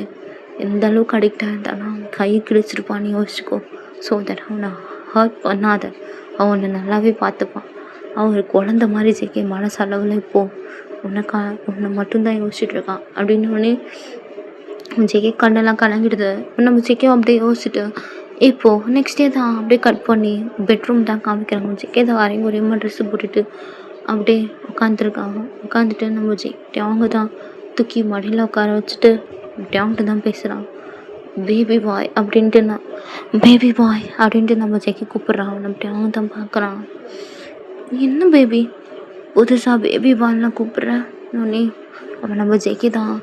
எந்த அளவுக்கு அடிக்ட் ஆகிருந்தானா அவன் கை கிழிச்சிருப்பான்னு யோசிச்சுக்கோ. ஸோ தட் அவனை ஹர்ட் பண்ணாத. அவனை நல்லாவே பார்த்துப்பான். அவன் ஒரு குழந்த மாதிரி ஜேகே. மனசளவில் இப்போது உன்னை மட்டும்தான் யோசிச்சுட்டு இருக்கான் அப்படின்னு ஜேகே கண்ணெல்லாம் கலங்கிடுது. நம்ம ஜேகே அப்படியே யோசிச்சுட்டு இப்போது நெக்ஸ்ட் டே தான் அப்படியே கட் பண்ணி பெட்ரூம் தான் காமிக்கிறாங்க. ஜேகே தான் வரையும் ஒரேமா ட்ரெஸ்ஸு போட்டுட்டு அப்படியே உட்காந்துருக்காங்க. உட்காந்துட்டு நம்ம ஜேகே அவங்க தான் தூக்கி மடியில் உட்கார வச்சுட்டு அவங்ககிட்ட தான் பேசுகிறான். பேபி பாய் அப்படின்ட்டு நம்ம ஜேகே கூப்பிட்றான். நம்ம அவங்க தான் பார்க்குறான். என்ன பேபி புதுசாக பேபி பாய்லாம் கூப்பிட்றேன் நானே. அவன் நம்ம ஜேகே தான்,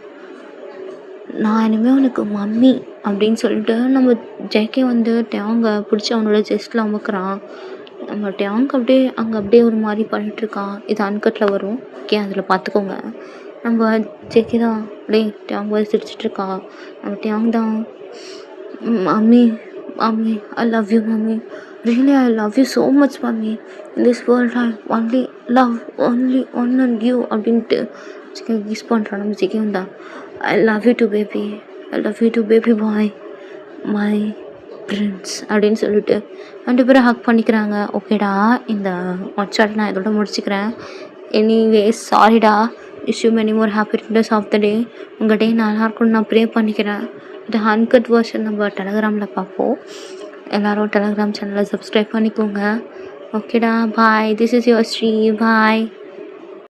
நான் இனிமேல் உனக்கு மம்மி அப்படின்னு சொல்லிட்டு நம்ம ஜேகே வந்து அவங்க பிடிச்சி அவனோட செஸ்ட்டில் அமுக்குறான். நம்ம அப்படியே ஒரு மாதிரி பண்ணிகிட்ருக்கான். இது அன்கட்டில் வரும், ஓகே, அதில் பார்த்துக்கோங்க. நம்ம ஜேகே தான் அப்படியே அவங்க சிரிச்சிட்ருக்கான். நம்ம தான், mummy I love you mummy, really I love you so much mummy, in this world I only love one and you அப்படின்ட்டு ஜேகே கிஸ் பண்ணுறான். நம்ம ஜேகே தான், I love you too baby, I love you too baby boy, my prince அப்படின்னு சொல்லிட்டு 2 பேரும் ஹக் பண்ணிக்கிறாங்க. ஓகேடா, இந்த ஒன் ஷாட் நான் இதோட முடிச்சுக்கிறேன். எனிவேஸ் சாரிடா, wish you many more happy returns of the day. உங்கள் டே நல்லா இருக்கும்னு நான் ப்ரே பண்ணிக்கிறேன். இது அன்கட் வெர்ஷன் நம்ம டெலகிராமில் பார்ப்போம். எல்லோரும் டெலகிராம் சேனலை சப்ஸ்கிரைப் பண்ணிக்கோங்க. ஓகேடா, bye. This is your Sri. Bye.